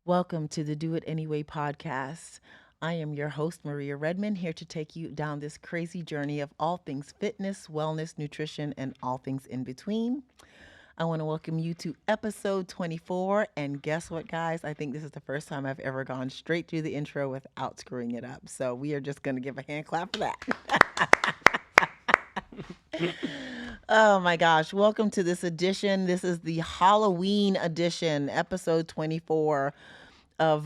Welcome to the Do It Anyway podcast. I am your host, Maria Redman, here to take you down this crazy journey of all things fitness, wellness, nutrition, and all things in between. I want to welcome you to episode 24. And guess what, guys? I think this is the first time I've ever gone straight through the intro without screwing it up. So we are just going to give a hand clap for that. Oh my gosh. Welcome to this edition. This is the Halloween edition, episode 24 of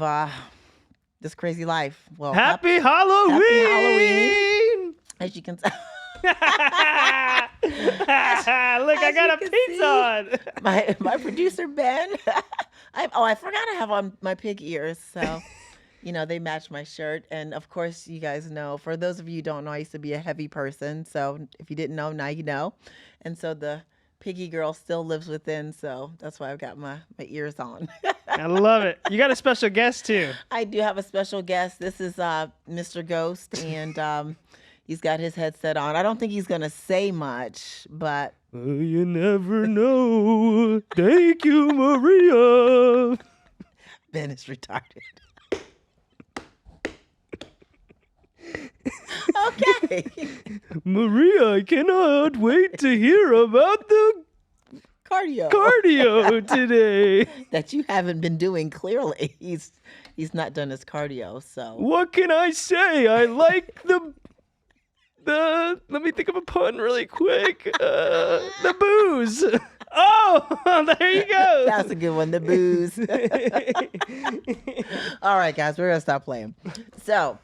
this crazy life. Well, Happy Halloween! happy Halloween. As you can tell. Look, I got a pizza on. My producer Ben. I forgot I have on my pig ears, so they match my shirt. And of course, you guys know. For those of you who don't know, I used to be a heavy person. So if you didn't know, now you know. And so the piggy girl still lives within. So that's why I've got my ears on. I love it. You got a special guest too. I do have a special guest. This is Mr. Ghost, and he's got his headset on. I don't think he's gonna say much, but You never know. Thank you, Maria. Ben is retarded. Okay. Maria, I cannot wait to hear about the cardio today. That you haven't been doing. Clearly, he's not done his cardio. So What can I say? I like the let me think of a pun really quick. The booze. Oh, there you go. that's a good one. The booze. All right, guys, we're gonna stop playing. So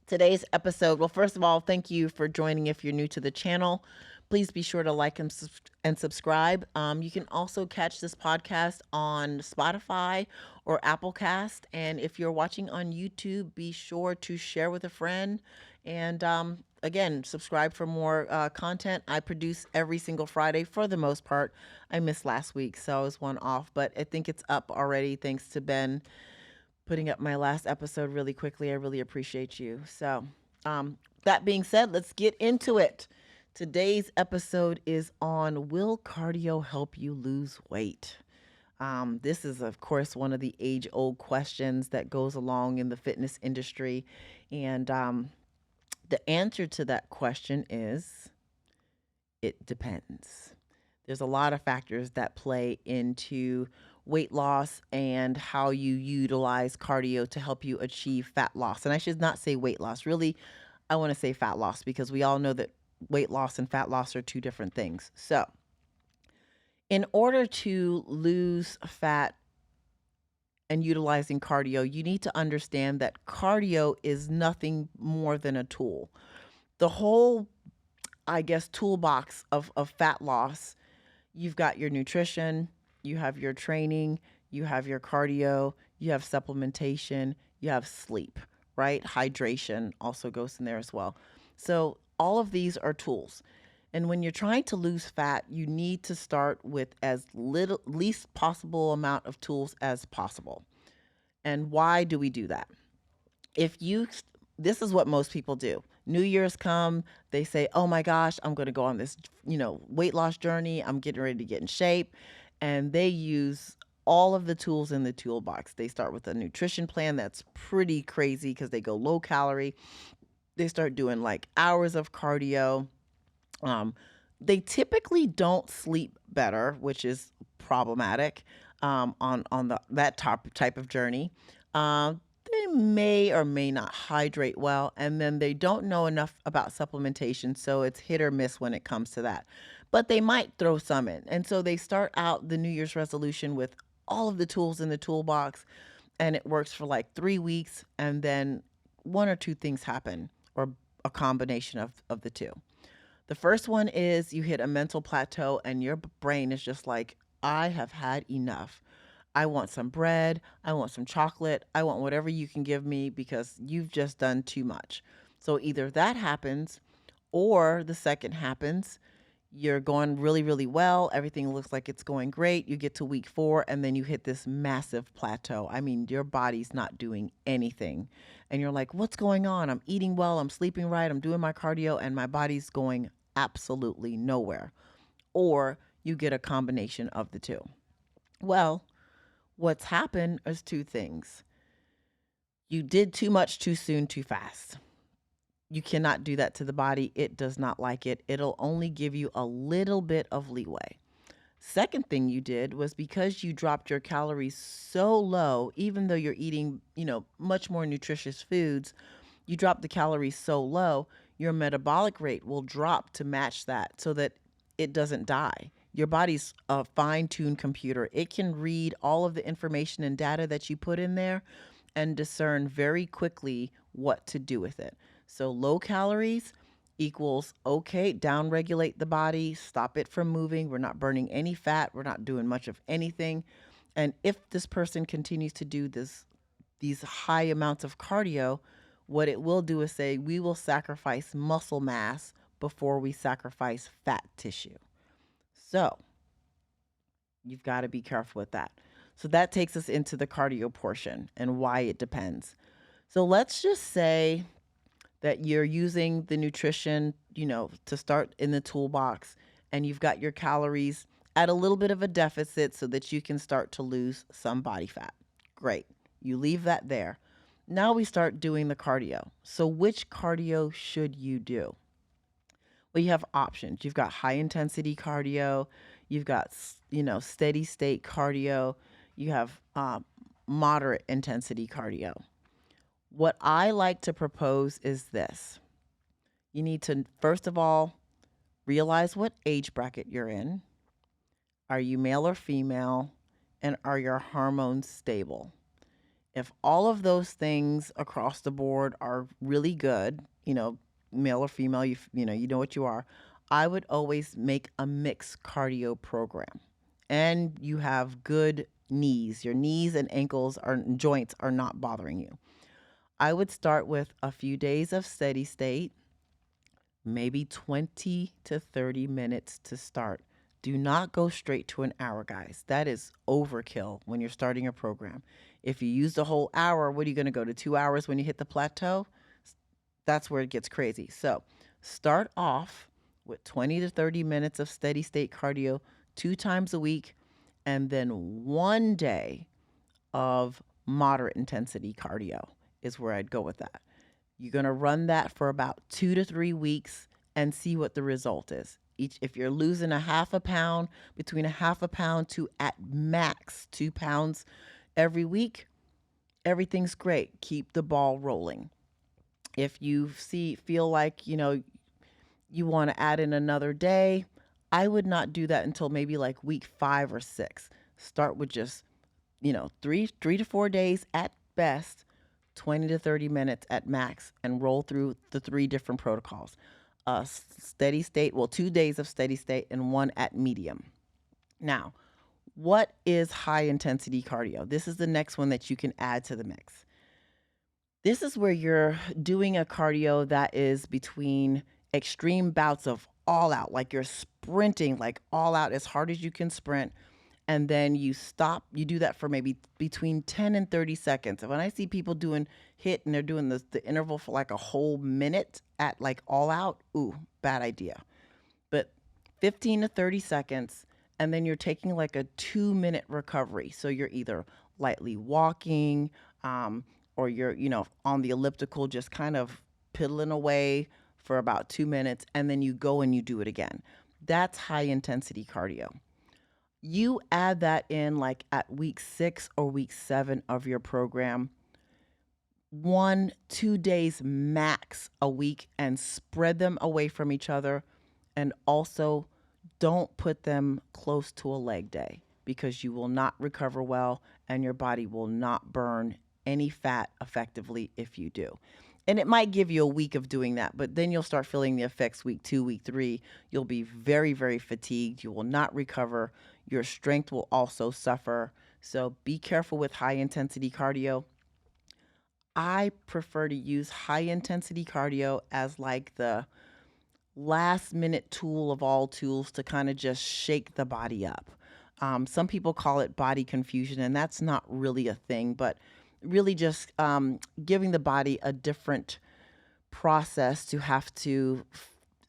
today's episode. Well, first of all, thank you for joining. If you're new to the channel, please be sure to like and subscribe. You can also catch this podcast on Spotify or Applecast. And if you're watching on YouTube, be sure to share with a friend. And again, subscribe for more content. I produce every single Friday for the most part. I missed last week, so I was one off, but I think it's up already thanks to Ben putting up my last episode really quickly. I really appreciate you. So that being said, let's get into it. Today's episode is on, will cardio help you lose weight? This is, of course, one of the age-old questions that goes along in the fitness industry. And the answer to that question is, it depends. There's a lot of factors that play into weight loss and how you utilize cardio to help you achieve fat loss. And I should not say weight loss. Really, I want to say fat loss because we all know that weight loss and fat loss are two different things. So in order to lose fat and utilizing cardio, you need to understand that cardio is nothing more than a tool. The whole, I guess, toolbox of fat loss, you've got your nutrition, you have your training, you have your cardio, you have supplementation, you have sleep, right? Hydration also goes in there as well. So all of these are tools. And when you're trying to lose fat, you need to start with as least possible amount of tools as possible. And why do we do that? This is what most people do. New Year's come, they say, oh my gosh, I'm going to go on this, weight loss journey. I'm getting ready to get in shape. And they use all of the tools in the toolbox. They start with a nutrition plan that's pretty crazy because they go low calorie. They start doing like hours of cardio. They typically don't sleep better, which is problematic on that type of journey. They may or may not hydrate well, and then they don't know enough about supplementation, so it's hit or miss when it comes to that. But they might throw some in, and so they start out the New Year's resolution with all of the tools in the toolbox, and it works for like 3 weeks, and then one or two things happen, or a combination of the two. The first one is you hit a mental plateau and your brain is just like, I have had enough. I want some bread. I want some chocolate. I want whatever you can give me because you've just done too much. So either that happens or the second happens. You're going really, really well. Everything looks like it's going great. You get to week 4 and then you hit this massive plateau. I mean, your body's not doing anything. And you're like, what's going on? I'm eating well. I'm sleeping right. I'm doing my cardio and my body's going absolutely nowhere. Or you get a combination of the two. Well, What's happened is two things. You did too much too soon, too fast. You cannot do that to the body. It does not like it. It'll only give you a little bit of leeway. Second thing you did was because you dropped your calories so low, even though you're eating, much more nutritious foods, you drop the calories so low, your metabolic rate will drop to match that so that it doesn't die. Your body's a fine tuned computer. It can read all of the information and data that you put in there and discern very quickly what to do with it. So, low calories equals okay, down regulate the body, stop it from moving. We're not burning any fat, we're not doing much of anything. And if this person continues to do these high amounts of cardio, what it will do is say we will sacrifice muscle mass before we sacrifice fat tissue. So you've got to be careful with that. So that takes us into the cardio portion and why it depends. So let's just say that you're using the nutrition, to start in the toolbox, and you've got your calories at a little bit of a deficit so that you can start to lose some body fat. Great. You leave that there. Now we start doing the cardio. So which cardio should you do? Well, you have options. You've got high intensity cardio, you've got, steady state cardio, you have moderate intensity cardio. What I like to propose is this. You need to, first of all, realize what age bracket you're in. Are you male or female? And are your hormones stable? If all of those things across the board are really good, male or female, you know what you are, I would always make a mixed cardio program. And you have good knees. Your knees and ankles and joints are not bothering you. I would start with a few days of steady state, maybe 20 to 30 minutes to start. Do not go straight to an hour, guys. That is overkill when you're starting a program. If you use the whole hour, what are you going to go to 2 hours when you hit the plateau? That's where it gets crazy. So start off with 20 to 30 minutes of steady state cardio 2 times a week, and then 1 day of moderate intensity cardio is where I'd go with that. You're going to run that for about 2 to 3 weeks and see what the result is. If you're losing a half a pound, between a half a pound to at max 2 pounds every week, everything's great. Keep the ball rolling. If you feel like, you want to add in another day, I would not do that until maybe like week 5 or 6. Start with just, 3 to 4 days at best, 20 to 30 minutes at max, and roll through the 3 different protocols. Steady state, 2 days of steady state and 1 at medium. Now, what is high intensity cardio? This is the next one that you can add to the mix. This is where you're doing a cardio that is between extreme bouts of all out, like you're sprinting like all out as hard as you can sprint, and then you stop. You do that for maybe between 10 and 30 seconds. And when I see people doing HIIT and they're doing the interval for like a whole minute at like all out, ooh, bad idea. But 15 to 30 seconds, and then you're taking like a 2-minute recovery. So you're either lightly walking, or you're, on the elliptical, just kind of piddling away for about 2 minutes, and then you go and you do it again. That's high intensity cardio. You add that in like at week 6 or week 7 of your program, 1-2 days max a week, and spread them away from each other. And also don't put them close to a leg day, because you will not recover well and your body will not burn any fat effectively if you do. And it might give you a week of doing that, but then you'll start feeling the effects week 2, week 3. You'll be very, very fatigued. You will not recover. Your strength will also suffer. So be careful with high intensity cardio. I prefer to use high intensity cardio as like the last minute tool of all tools to kind of just shake the body up. Some people call it body confusion, and that's not really a thing, but really just giving the body a different process to have to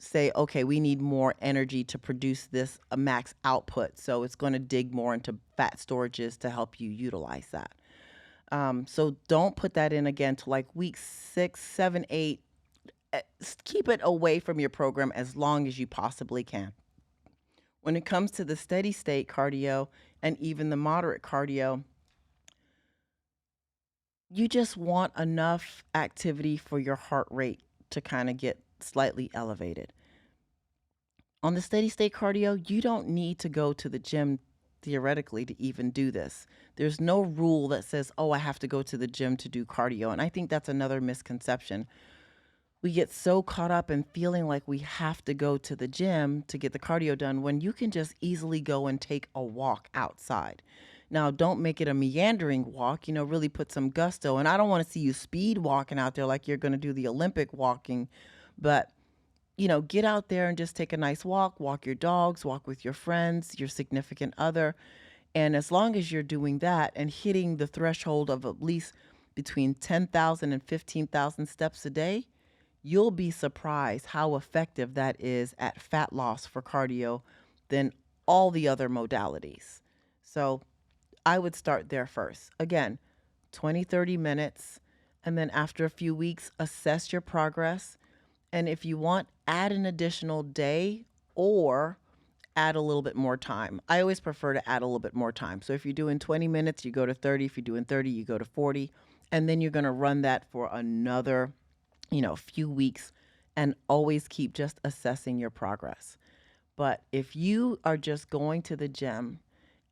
say, okay, we need more energy to produce this a max output. So it's going to dig more into fat storages to help you utilize that. So don't put that in again to like week 6, 7, 8. Keep it away from your program as long as you possibly can. When it comes to the steady state cardio and even the moderate cardio, you just want enough activity for your heart rate to kind of get slightly elevated. On the steady state cardio, you don't need to go to the gym theoretically to even do this. There's no rule that says, oh, I have to go to the gym to do cardio. And I think that's another misconception. We get so caught up in feeling like we have to go to the gym to get the cardio done when you can just easily go and take a walk outside. Now, don't make it a meandering walk, really put some gusto. And I don't want to see you speed walking out there like you're going to do the Olympic walking, but get out there and just take a nice walk your dogs, walk with your friends, your significant other. And as long as you're doing that and hitting the threshold of at least between 10,000 and 15,000 steps a day, you'll be surprised how effective that is at fat loss for cardio than all the other modalities. So I would start there first. Again, 20, 30 minutes. And then after a few weeks, assess your progress. And if you want, add an additional day or add a little bit more time. I always prefer to add a little bit more time. So if you're doing 20 minutes, you go to 30. If you're doing 30, you go to 40. And then you're going to run that for another, few weeks, and always keep just assessing your progress. But if you are just going to the gym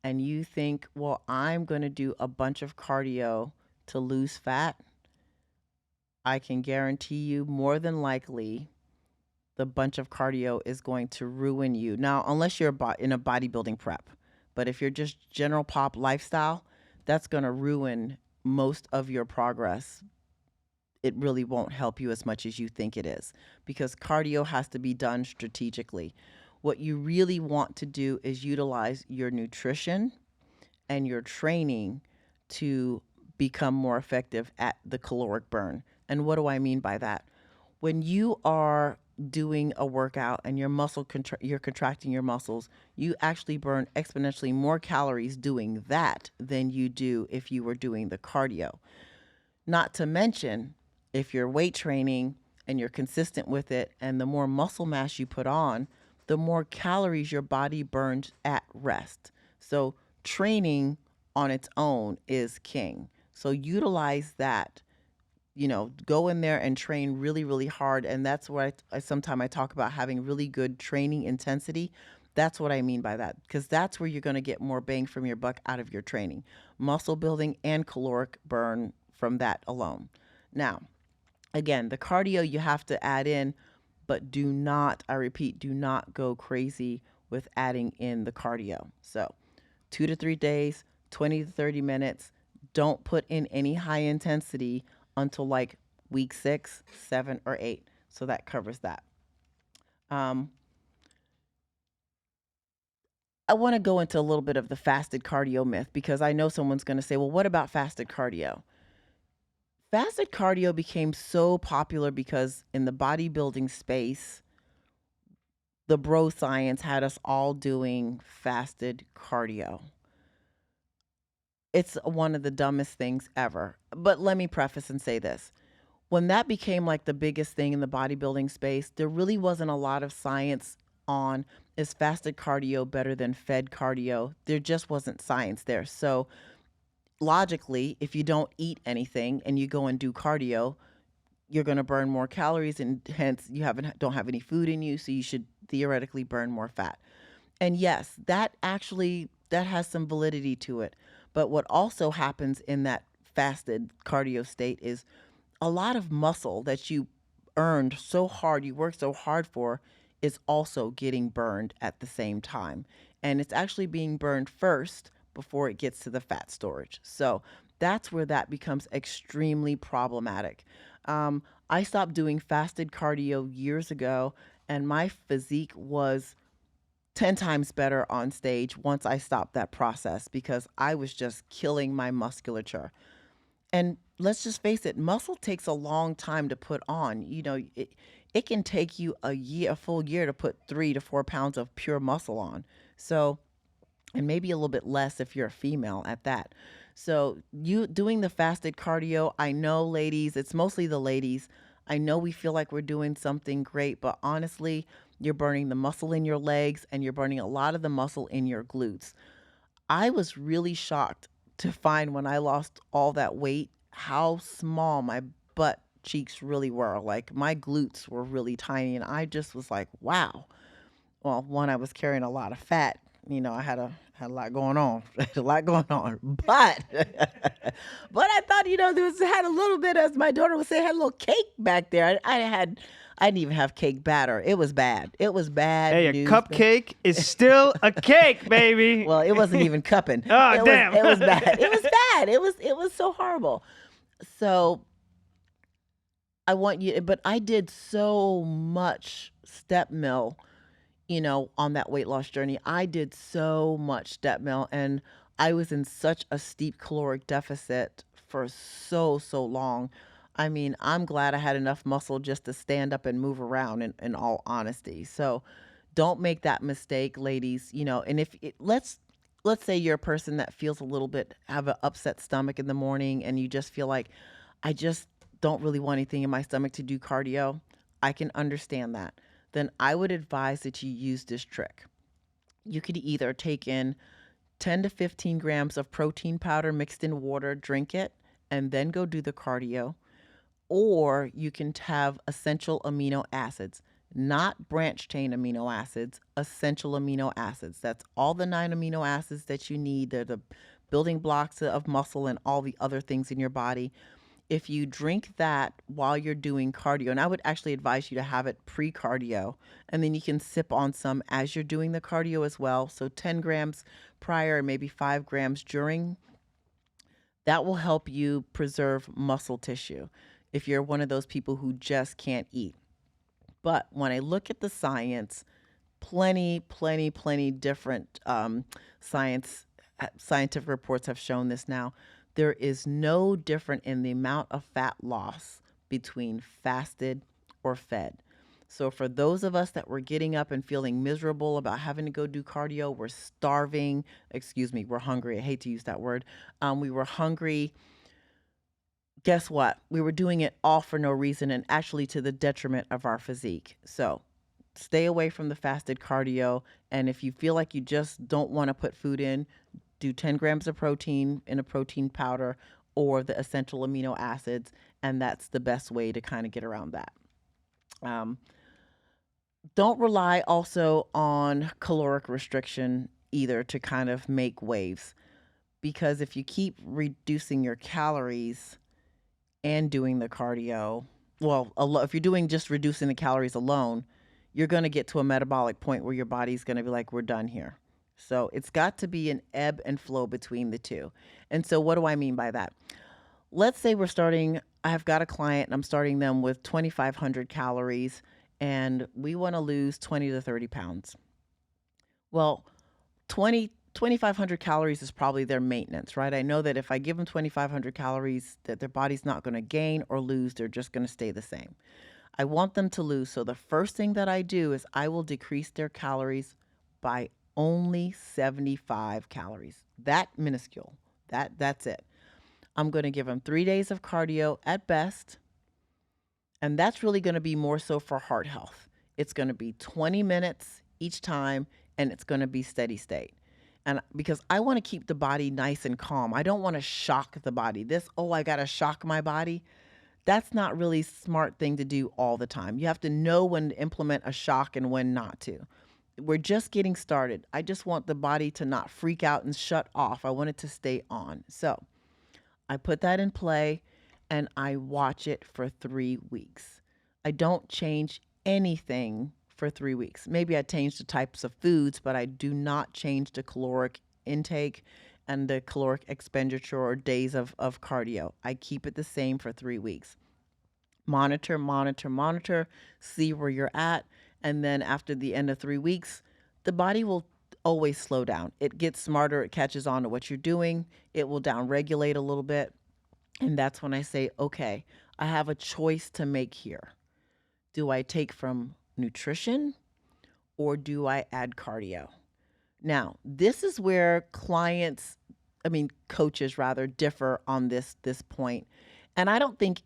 and you think, well, I'm going to do a bunch of cardio to lose fat, I can guarantee you more than likely the bunch of cardio is going to ruin you. Now, unless you're in a bodybuilding prep, but if you're just general pop lifestyle, that's going to ruin most of your progress. It really won't help you as much as you think it is, because cardio has to be done strategically. What you really want to do is utilize your nutrition and your training to become more effective at the caloric burn. And what do I mean by that? When you are doing a workout and your you're contracting your muscles, you actually burn exponentially more calories doing that than you do if you were doing the cardio. Not to mention, if you're weight training and you're consistent with it, and the more muscle mass you put on, the more calories your body burns at rest. So training on its own is king. So utilize that. Go in there and train really, really hard. And that's what I sometimes I talk about having really good training intensity. That's what I mean by that, because that's where you're going to get more bang from your buck out of your training, muscle building and caloric burn from that alone. Now, again, the cardio you have to add in, but do not, I repeat, do not go crazy with adding in the cardio. So 2 to 3 days, 20 to 30 minutes. Don't put in any high intensity until like week 6, 7, or 8. So that covers that. I want to go into a little bit of the fasted cardio myth, because I know someone's going to say, well, what about fasted cardio? Fasted cardio became so popular because in the bodybuilding space, the bro science had us all doing fasted cardio. It's one of the dumbest things ever. But let me preface and say this. When that became like the biggest thing in the bodybuilding space, there really wasn't a lot of science on, is fasted cardio better than fed cardio? There just wasn't science there. So logically, if you don't eat anything and you go and do cardio, you're going to burn more calories, and hence you don't have any food in you, so you should theoretically burn more fat. And yes, that has some validity to it. But what also happens in that fasted cardio state is a lot of muscle that you earned so hard, you worked so hard for, is also getting burned at the same time. And it's actually being burned first before it gets to the fat storage. So that's where that becomes extremely problematic. I stopped doing fasted cardio years ago, and my physique was 10 times better on stage once I stopped that process, because I was just killing my musculature. And let's just face it, muscle takes a long time to put on. it can take you a full year to put 3 to 4 pounds of pure muscle on. So, and maybe a little bit less if you're a female at that. So, you doing the fasted cardio, I know, ladies, it's mostly the ladies. I know we feel like we're doing something great, but honestly, you're burning the muscle in your legs and you're burning a lot of the muscle in your glutes. I was really shocked to find when I lost all that weight how small my butt cheeks really were. Like my glutes were really tiny, and I just was like, wow. Well, one, I was carrying a lot of fat. I had a lot going on, a lot going on. But but I thought, there was had a little bit, as my daughter would say, had a little cake back there. I didn't even have cake batter. It was bad. It was bad Hey, a news. cupcake is still a cake, baby. Well, it wasn't even cupping. Oh, damn. It was bad. It was bad. It was so horrible. So I want you, but I did so much step mill, on that weight loss journey. I did so much step mill, and I was in such a steep caloric deficit for so long. I mean, I'm glad I had enough muscle just to stand up and move around, in all honesty. So don't make that mistake, ladies. And if let's say you're a person that feels a little bit have an upset stomach in the morning and you just feel like, I just don't really want anything in my stomach to do cardio. I can understand that. Then I would advise that you use this trick. You could either take in 10 to 15 grams of protein powder mixed in water, drink it, and then go do the cardio. Or you can have essential amino acids, not branch chain amino acids, essential amino acids. That's all the 9 amino acids that you need. They're the building blocks of muscle and all the other things in your body. If you drink that while you're doing cardio, and I would actually advise you to have it pre-cardio, and then you can sip on some as you're doing the cardio as well. So 10 grams prior, maybe 5 grams during. That will help you preserve muscle tissue if you're one of those people who just can't eat. But when I look at the science, plenty different scientific reports have shown this now. There is no different in the amount of fat loss between fasted or fed. So for those of us that were getting up and feeling miserable about having to go do cardio, we're starving, we're hungry. I hate to use that word. We were hungry. Guess what? We were doing it all for no reason and actually to the detriment of our physique. So stay away from the fasted cardio. And if you feel like you just don't want to put food in, do 10 grams of protein in a protein powder or the essential amino acids. And that's the best way to kind of get around that. Don't rely also on caloric restriction either to kind of make waves. Because if you keep reducing your calories and doing the cardio, if you're doing just reducing the calories alone, you're going to get to a metabolic point where your body's going to be like, we're done here. So it's got to be an ebb and flow between the two. And so what do I mean by that? Let's say I've got a client and I'm starting them with 2,500 calories and we want to lose 20 to 30 pounds. Well, 2,500 calories is probably their maintenance, right? I know that if I give them 2,500 calories, that their body's not going to gain or lose. They're just going to stay the same. I want them to lose. So the first thing that I do is I will decrease their calories by only 75 calories. That minuscule. That's it. I'm going to give them 3 days of cardio at best. And that's really going to be more so for heart health. It's going to be 20 minutes each time, and it's going to be steady state. And because I want to keep the body nice and calm. I don't want to shock the body. I got to shock my body. That's not really a smart thing to do all the time. You have to know when to implement a shock and when not to. We're just getting started. I just want the body to not freak out and shut off. I want it to stay on. So I put that in play and I watch it for 3 weeks. I don't change anything for 3 weeks. Maybe I change the types of foods, but I do not change the caloric intake and the caloric expenditure or days of cardio. I keep it the same for 3 weeks. Monitor, see where you're at. And then after the end of 3 weeks, the body will always slow down. It gets smarter. It catches on to what you're doing. It will down regulate a little bit. And that's when I say, okay, I have a choice to make here. Do I take from nutrition or do I add cardio? Now, this is where coaches rather differ on this point. And I don't think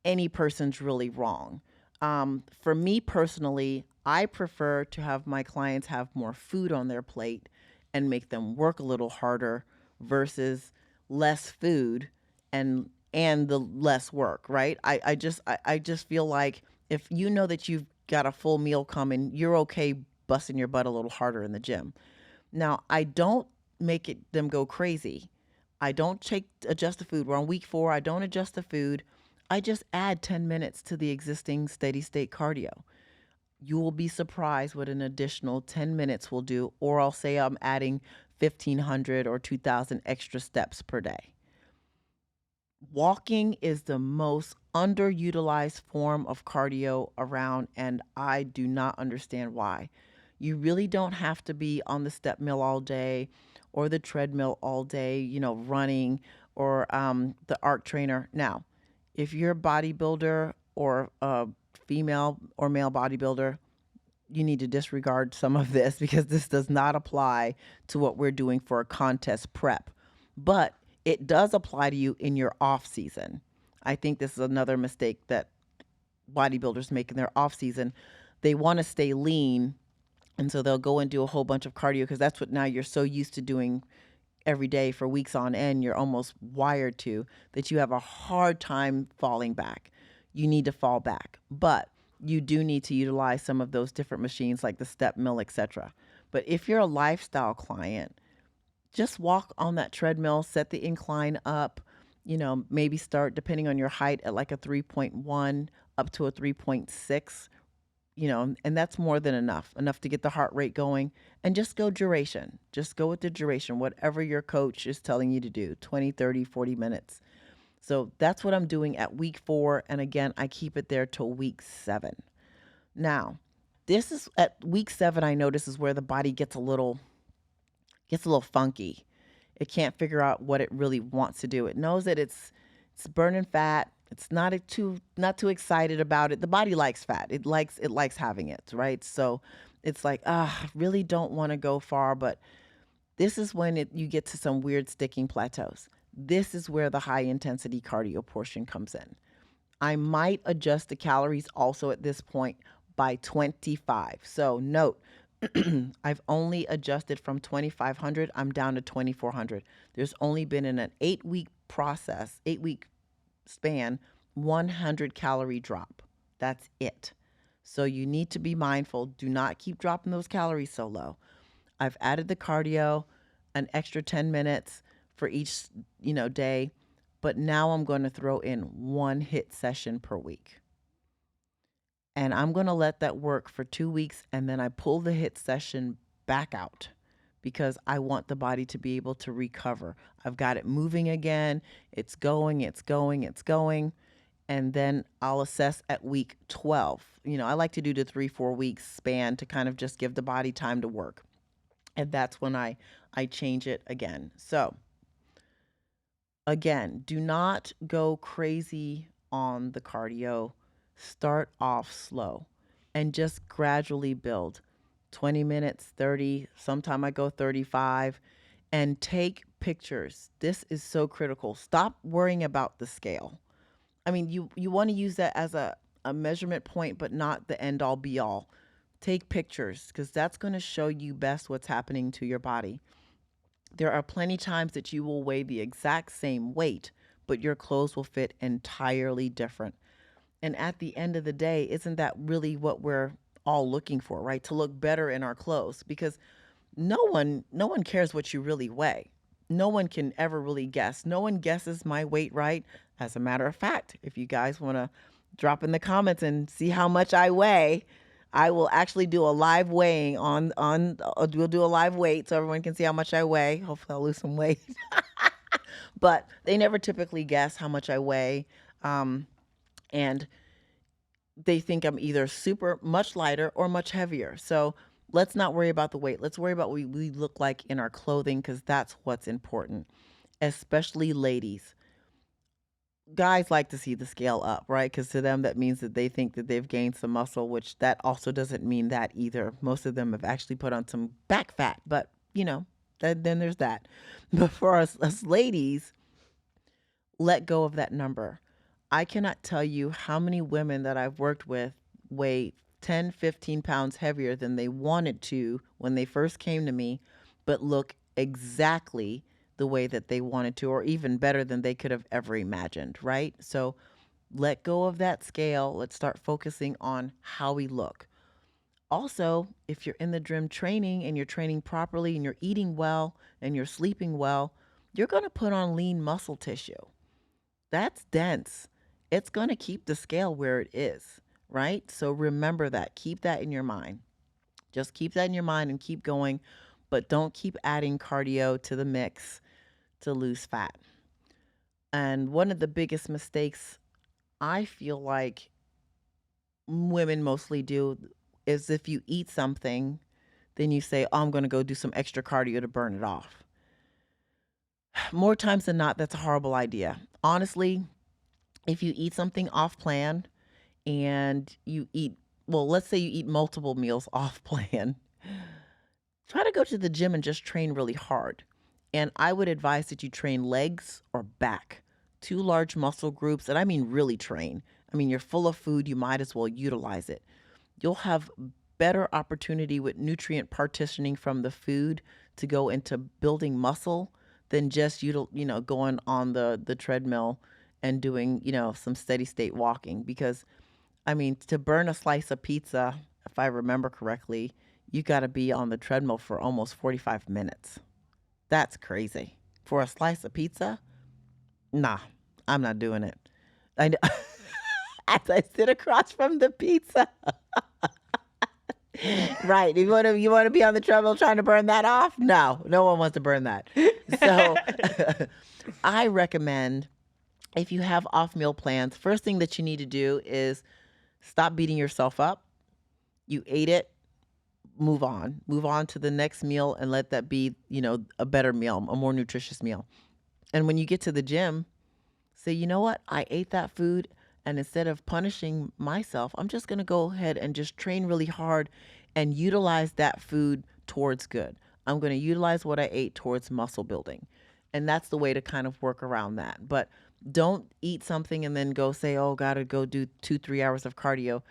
any person's really wrong. For me personally, I prefer to have my clients have more food on their plate and make them work a little harder versus less food and the less work, right? I just feel like if you know that you've got a full meal coming, you're okay busting your butt a little harder in the gym. Now, I don't make them go crazy. I don't adjust the food. We're on week 4. I don't adjust the food. I just add 10 minutes to the existing steady state cardio. You will be surprised what an additional 10 minutes will do, or I'll say I'm adding 1,500 or 2,000 extra steps per day. Walking is the most underutilized form of cardio around, and I do not understand why. You really don't have to be on the step mill all day or the treadmill all day, running or the arc trainer. Now, if you're a bodybuilder or a female or male bodybuilder, you need to disregard some of this because this does not apply to what we're doing for a contest prep. But it does apply to you in your off season. I think this is another mistake that bodybuilders make in their off season. They want to stay lean, and so they'll go and do a whole bunch of cardio because that's what now you're so used to doing every day for weeks on end. You're almost wired to that you have a hard time falling back. You need to fall back, but you do need to utilize some of those different machines like the step mill, etc. But if you're a lifestyle client, just walk on that treadmill, set the incline up, maybe start depending on your height at like a 3.1 up to a 3.6, and that's more than enough to get the heart rate going. And just go duration. Just go with the duration, whatever your coach is telling you to do, 20, 30, 40 minutes. So that's what I'm doing at week 4. And again, I keep it there till week 7. Now, this is at week 7, I notice is where the body gets a little funky. It can't figure out what it really wants to do. It knows that it's burning fat. It's not too excited about it. The body likes fat. It likes having it, right? So it's like, I really don't want to go far, but this is when you get to some weird sticking plateaus. This is where the high intensity cardio portion comes in. I might adjust the calories also at this point by 25. So note, I've only adjusted from 2,500. I'm down to 2,400. There's only been in an 8-week process, 8-week span, 100 calorie drop. That's it. So you need to be mindful. Do not keep dropping those calories so low. I've added the cardio, an extra 10 minutes for each, day, but now I'm going to throw in 1 HIIT session per week. And I'm going to let that work for 2 weeks, and then I pull the HIIT session back out because I want the body to be able to recover. I've got it moving again. It's going. And then I'll assess at week 12. I like to do the 3-4 weeks span to kind of just give the body time to work. And that's when I change it again. So again, do not go crazy on the cardio. Start off slow and just gradually build. 20 minutes, 30, sometime I go 35, and take pictures. This is so critical. Stop worrying about the scale. I mean, you want to use that as a measurement point, but not the end all be all. Take pictures because that's going to show you best what's happening to your body. There are plenty times that you will weigh the exact same weight, but your clothes will fit entirely different. And at the end of the day, isn't that really what we're all looking for, right? To look better in our clothes, because no one cares what you really weigh. No one can ever really guess. No one guesses my weight right. As a matter of fact, if you guys want to drop in the comments and see how much I weigh, I will actually do a live weighing we'll do a live weight so everyone can see how much I weigh. Hopefully I'll lose some weight. But they never typically guess how much I weigh. And they think I'm either much lighter or much heavier. So let's not worry about the weight. Let's worry about what we look like in our clothing because that's what's important, especially ladies. guys like to see the scale up, right? Because to them, that means that they think that they've gained some muscle, which that also doesn't mean that either. Most of them have actually put on some back fat, but then there's that. But for us ladies, let go of that number. I cannot tell you how many women that I've worked with weigh 10, 15 pounds heavier than they wanted to when they first came to me, but look exactly the way that they wanted to, or even better than they could have ever imagined, right? So let go of that scale. Let's start focusing on how we look. Also, if you're in the gym training and you're training properly and you're eating well and you're sleeping well, you're going to put on lean muscle tissue. That's dense. It's going to keep the scale where it is, right? So remember that. Keep that in your mind. Just keep that in your mind and keep going, but don't keep adding cardio to the mix to lose fat. And one of the biggest mistakes I feel like women mostly do is if you eat something, then you say, oh, I'm going to go do some extra cardio to burn it off. More times than not, that's a horrible idea. Honestly, if you eat something off plan and you eat, well, let's say you eat multiple meals off plan, try to go to the gym and just train really hard. And I would advise that you train legs or back, two large muscle groups. And I mean, really train. I mean, you're full of food, you might as well utilize it. You'll have better opportunity with nutrient partitioning from the food to go into building muscle than just going on the treadmill and doing some steady state walking. Because I mean, to burn a slice of pizza, if I remember correctly, you got to be on the treadmill for almost 45 minutes. That's crazy for a slice of pizza. Nah, I'm not doing it. I as I sit across from the pizza. Right. You want to be on the treadmill trying to burn that off? No, no one wants to burn that. So I recommend, if you have off meal plans, first thing that you need to do is stop beating yourself up. You ate it, move on. Move on to the next meal and let that be, a better meal, a more nutritious meal. And when you get to the gym, say, you know what? I ate that food, and instead of punishing myself, I'm just going to go ahead and just train really hard and utilize that food towards good. I'm going to utilize what I ate towards muscle building. And that's the way to kind of work around that. But don't eat something and then go say, oh, got to go do 2-3 hours of cardio.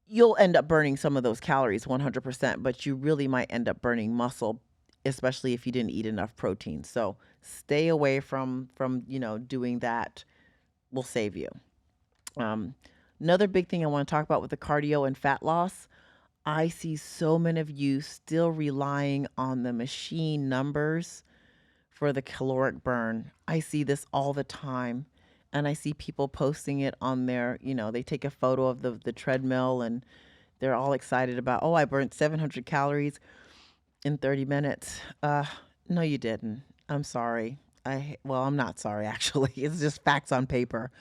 You'll end up burning some of those calories 100%, but you really might end up burning muscle, especially if you didn't eat enough protein. So stay away from doing that. Will save you. Another big thing I want to talk about with the cardio and fat loss, I see so many of you still relying on the machine numbers for the caloric burn. I see this all the time. And I see people posting it on their, they take a photo of the treadmill and they're all excited about, oh, I burnt 700 calories in 30 minutes. No, you didn't. I'm sorry. I'm not sorry, actually. It's just facts on paper.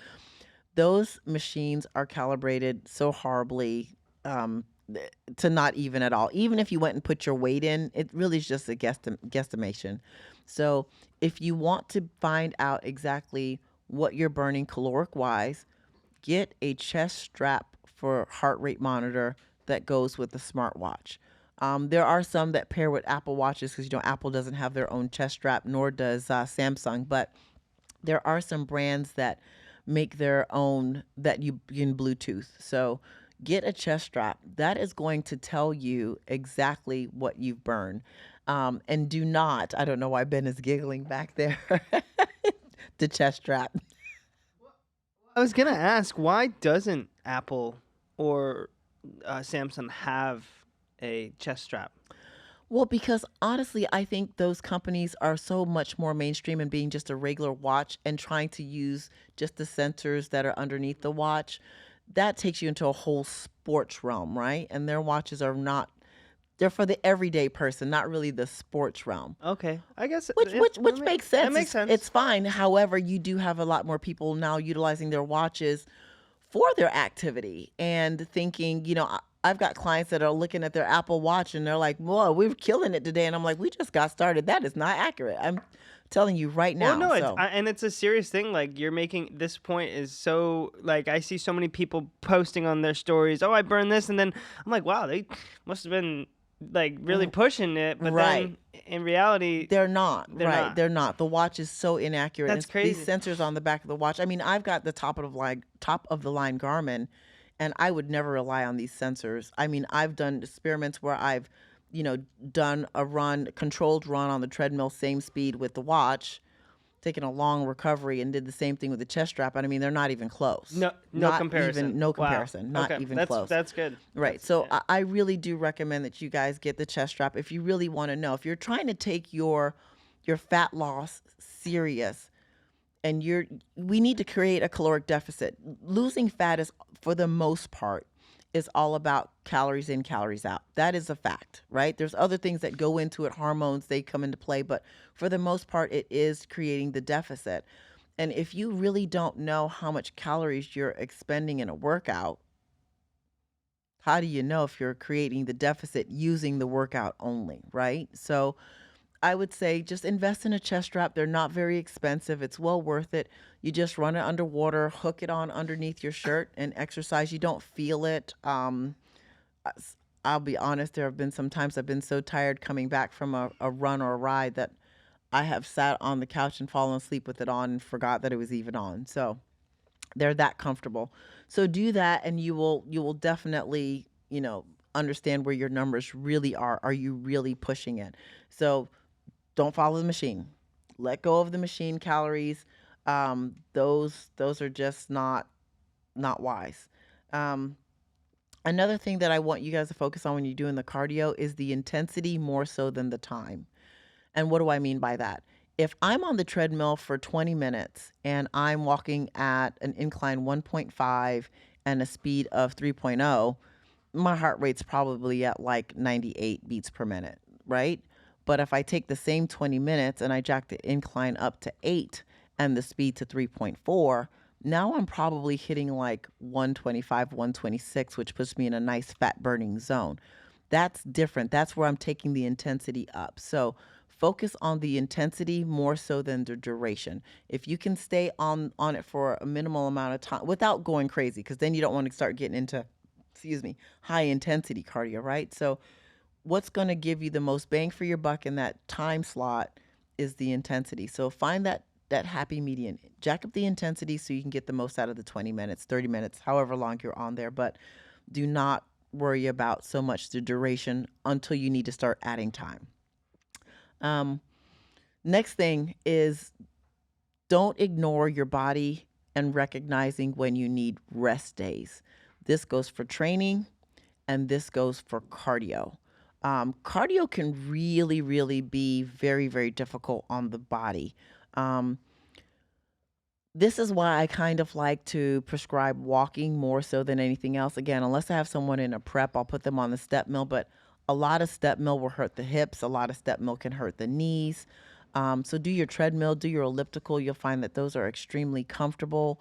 Those machines are calibrated so horribly to not even at all. Even if you went and put your weight in, it really is just a guesstimation. So if you want to find out exactly what you're burning caloric wise, get a chest strap for heart rate monitor that goes with the smartwatch. There are some that pair with Apple Watches because Apple doesn't have their own chest strap, nor does Samsung. But there are some brands that make their own that you can Bluetooth. So get a chest strap that is going to tell you exactly what you've burned. And do not, I don't know why Ben is giggling back there, the chest strap. I was gonna ask, why doesn't Apple or Samsung have a chest strap? Well, because honestly, I think those companies are so much more mainstream in being just a regular watch and trying to use just the sensors that are underneath the watch. That takes you into a whole sports realm, right? And their watches are not, they're for the everyday person, not really the sports realm. Okay, I guess Which makes sense. That makes sense. It's fine. However, you do have a lot more people now utilizing their watches for their activity and thinking, I've got clients that are looking at their Apple Watch and they're like, whoa, we're killing it today. And I'm like, we just got started. That is not accurate. I'm telling you right now. Well, no, so and it's a serious thing. Like, you're making this point is so, like, I see so many people posting on their stories, oh, I burned this, and then I'm like, wow, they must have been like really pushing it, but right. then in reality, They're not, they're right? not. They're not. The watch is so inaccurate. That's It's these crazy. sensors on the back of the watch. I mean, I've got the top of the line Garmin, and I would never rely on these sensors. I mean, I've done experiments where I've, done a controlled run on the treadmill, same speed with the watch, taken a long recovery, and did the same thing with the chest strap. And I mean, they're not even close. No comparison. No Wow. comparison. Not Okay, even close. that's good. Right. So I really do recommend that you guys get the chest strap if you really want to know. If you're trying to take your fat loss serious, and we need to create a caloric deficit. Losing fat is, for the most part, is all about calories in, calories out. That is a fact, right? There's other things that go into it, hormones, they come into play, but for the most part, it is creating the deficit. And if you really don't know how much calories you're expending in a workout, how do you know if you're creating the deficit using the workout only, right? So I would say just invest in a chest strap. They're not very expensive. It's well worth it. You just run it underwater, hook it on underneath your shirt, and exercise. You don't feel it. I'll be honest, there have been some times I've been so tired coming back from a run or a ride that I have sat on the couch and fallen asleep with it on and forgot that it was even on. So they're that comfortable. So do that, and you will definitely, understand where your numbers really are. Are you really pushing it? So don't follow the machine. Let go of the machine calories. Those are just not wise. Um, Another thing that I want you guys to focus on when you're doing the cardio is the intensity more so than the time. And what do I mean by that? If I'm on the treadmill for 20 minutes and I'm walking at an incline 1.5 and a speed of 3.0, my heart rate's probably at like 98 beats per minute, right? But if I take the same 20 minutes and I jack the incline up to 8 and the speed to 3.4, now I'm probably hitting like 125, 126, which puts me in a nice fat burning zone. That's different. That's where I'm taking the intensity up. So focus on the intensity more so than the duration. If you can stay on it for a minimal amount of time without going crazy, because then you don't want to start getting into, high intensity cardio, right? So what's going to give you the most bang for your buck in that time slot is the intensity. So find that happy median. Jack up the intensity so you can get the most out of the 20 minutes, 30 minutes, however long you're on there, but do not worry about so much the duration until you need to start adding time. Next thing is, don't ignore your body and recognizing when you need rest days. This goes for training and this goes for cardio. Cardio can really, really be very, very difficult on the body. This is why I kind of like to prescribe walking more so than anything else. Again, unless I have someone in a prep, I'll put them on the step mill, but a lot of step mill will hurt the hips. A lot of step mill can hurt the knees. So do your treadmill, do your elliptical. You'll find that those are extremely comfortable.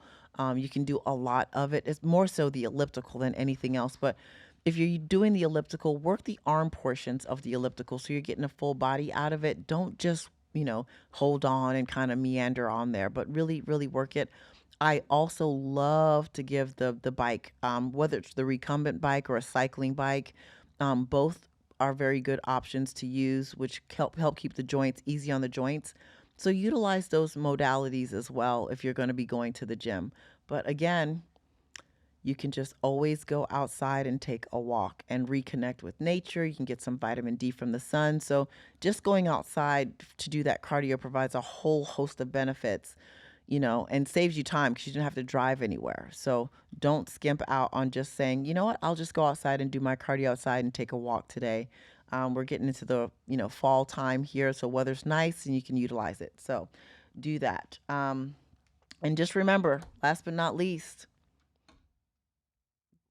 You can do a lot of it. It's more so the elliptical than anything else. But if you're doing the elliptical, work the arm portions of the elliptical so you're getting a full body out of it. Don't just, hold on and kind of meander on there, but really, really work it. I also love to give the bike, whether it's the recumbent bike or a cycling bike, both are very good options to use, which help keep the joints easy on the joints. So utilize those modalities as well if you're going to be going to the gym. But again, you can just always go outside and take a walk and reconnect with nature. You can get some vitamin D from the sun. So just going outside to do that cardio provides a whole host of benefits, and saves you time because you don't have to drive anywhere. So don't skimp out on just saying, you know what, I'll just go outside and do my cardio outside and take a walk today. We're getting into the, fall time here. So weather's nice and you can utilize it. So do that. And just remember, last but not least,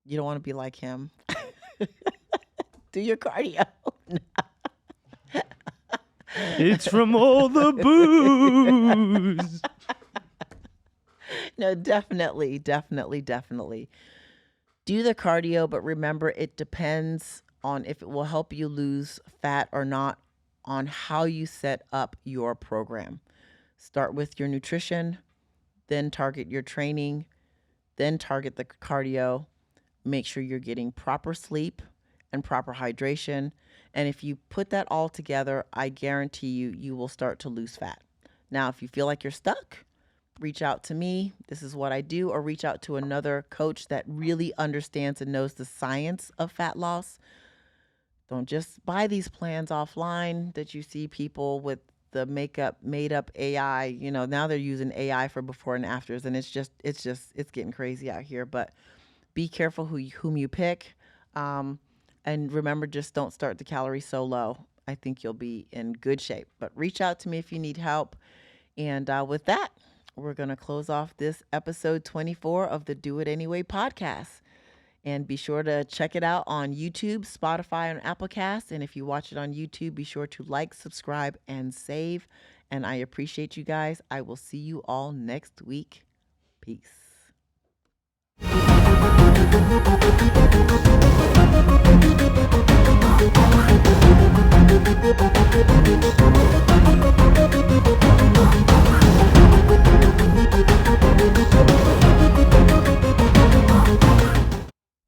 you don't want to be like him. Do your cardio. It's from all the booze. No, definitely. Do the cardio, but remember, it depends on if it will help you lose fat or not, on how you set up your program. Start with your nutrition, then target your training, then target the cardio. Make sure you're getting proper sleep and proper hydration. And if you put that all together, I guarantee you will start to lose fat. Now, if you feel like you're stuck, reach out to me. This is what I do, or reach out to another coach that really understands and knows the science of fat loss. Don't just buy these plans offline that you see people with the makeup made up AI. Now they're using AI for before and afters, and it's getting crazy out here. But be careful whom you pick. And remember, just don't start the calories so low. I think you'll be in good shape. But reach out to me if you need help. And with that, we're going to close off this episode 24 of the Do It Anyway podcast. And be sure to check it out on YouTube, Spotify, and Applecast. And if you watch it on YouTube, be sure to like, subscribe, and save. And I appreciate you guys. I will see you all next week. Peace.